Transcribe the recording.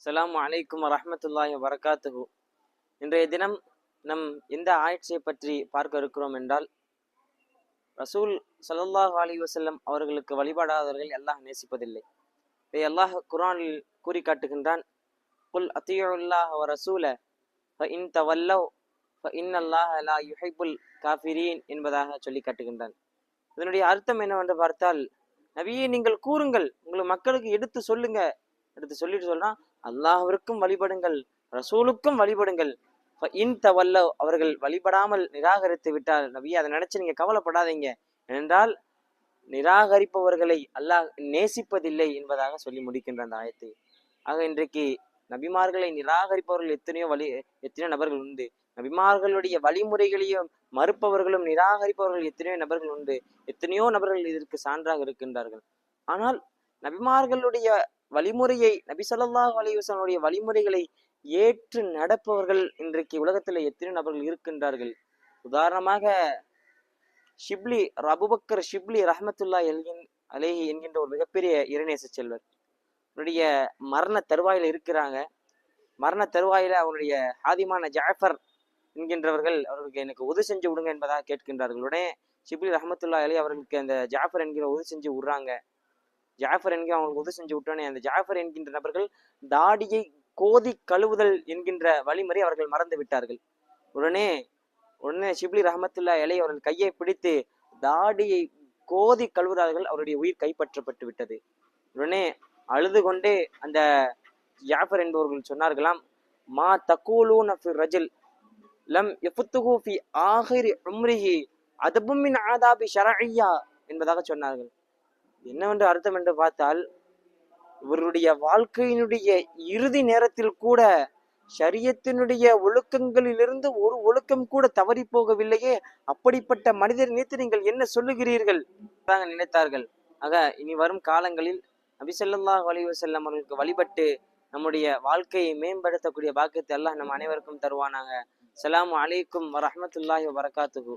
அஸ்ஸலாமு அலைக்கும் வரஹ்மத்துல்லாஹி வபரகாத்துஹு. இன்றைய தினம் நம் எந்த ஆட்சியை பற்றி பார்க்க இருக்கிறோம் என்றால், ரசூல் ஸல்லல்லாஹு அலைஹி வஸல்லம் அவர்களுக்கு வழிபடாதவர்கள் அல்லாஹ் நேசிப்பதில்லை. இதை அல்லாஹ் குர்ஆனில் கூறி காட்டுகின்றான். குல் அத்தியுல்லாஹ வ ரசூல ஃபஇன் தவல்லவ் ஃபஇன்னல்லாஹ லா யுஹிப்புல் காஃபிரீன் என்பதாக சொல்லி காட்டுகின்றான். இதனுடைய அர்த்தம் என்னவென்று பார்த்தால், நபியே நீங்கள் கூறுங்கள், உங்கள் மக்களுக்கு எடுத்து சொல்லுங்க. எடுத்து சொல்லிட்டு சொல்றான், அல்லாஹ்விற்கும் வழிபடுங்கள், ரசூலுக்கும் வழிபடுங்கள். இன் தவல்ல, அவர்கள் வழிபடாமல் நிராகரித்து விட்டால் நபி அதை நினைச்சு நீங்க கவலைப்படாதீங்க. ஏனென்றால் நிராகரிப்பவர்களை அல்லாஹ் நேசிப்பதில்லை என்பதாக சொல்லி முடிக்கின்ற அந்த ஆயத்தை. ஆக இன்றைக்கு நபிமார்களை நிராகரிப்பவர்கள் எத்தனையோ நபர்கள் உண்டு. நபிமார்களுடைய வழிமுறைகளையும் மறுப்பவர்களும் நிராகரிப்பவர்கள் எத்தனையோ நபர்கள் உண்டு. எத்தனையோ நபர்கள் இதற்கு சான்றாக இருக்கின்றார்கள். ஆனால் நபிமார்களுடைய வழிமுறையை, நபி ஸல்லல்லாஹு அலைஹி வஸல்லம் வழிமுறைகளை ஏற்று நடப்பவர்கள் இன்றைக்கு உலகத்தில் எத்தனை நபர்கள் இருக்கின்றார்கள். உதாரணமாக ஷிப்லி, அபூபக்கர் ஷிப்லி ரஹ்மத்துல்லாஹி அலைஹி என்கின்ற ஒரு மிகப்பெரிய இறைநேச செல்வர் அவருடைய மரண தருவாயில இருக்கிறாங்க. மரண தருவாயில அவருடைய ஹாதிமான ஜாஃபர் என்கின்றவர்கள் அவர்களுக்கு எனக்கு உதவி செஞ்சு விடுங்க என்பதாக கேட்கின்றார்கள். உடனே ஷிப்லி ரஹ்மத்துல்லாஹி அலைஹி அவர்களுக்கு அந்த ஜாஃபர் என்கிற உதவி செஞ்சு விடுறாங்க. ஜாஃபர் என்கிற அவங்களுக்கு உதவி செஞ்சு விட்டோன்னே அந்த ஜாஃபர் என்கின்ற நபர்கள் தாடியை கோதி கழுவுதல் என்கின்ற வழிமுறை அவர்கள் மறந்து விட்டார்கள். உடனே ஷிப்லி ரஹ்மத்துல்லாஹி அலைஹி அவர்கள் கையை பிடித்து தாடியை கோதி கழுவுறார்கள். அவருடைய உயிர் கைப்பற்றப்பட்டு விட்டது. உடனே அழுது கொண்டே அந்த ஜாஃபர் என்பவர்கள் சொன்னார்களாம், மா தகூலூன ஃபி ரஜுல் லம் யஃபுத்துஹு ஃபி ஆகிரி உம்ரிஹி அதபும் மின் ஆதாபி ஷரஇய்யா என்பதாக சொன்னார்கள். என்னவென்று அர்த்தம் என்று பார்த்தால், இவருடைய வாழ்க்கையினுடைய இறுதி நேரத்தில் கூட ஷரியத்தினுடைய ஒழுக்கங்களிலிருந்து ஒரு ஒழுக்கம் கூட தவறி போகவில்லையே, அப்படிப்பட்ட மனிதர் நினைத்து நீங்கள் என்ன சொல்லுகிறீர்கள் நினைத்தார்கள். ஆக இனி வரும் காலங்களில் நபி ஸல்லல்லாஹு அலைஹி வஸல்லம் அவர்களுக்கு வழிபட்டு நம்முடைய வாழ்க்கையை மேம்படுத்தக்கூடிய பாக்கியத்தை அல்லாஹ் நம் அனைவருக்கும் தருவானாக. அஸ்ஸலாமு அலைக்கும் வரஹ்மத்துல்லாஹி வபரகாத்துஹு.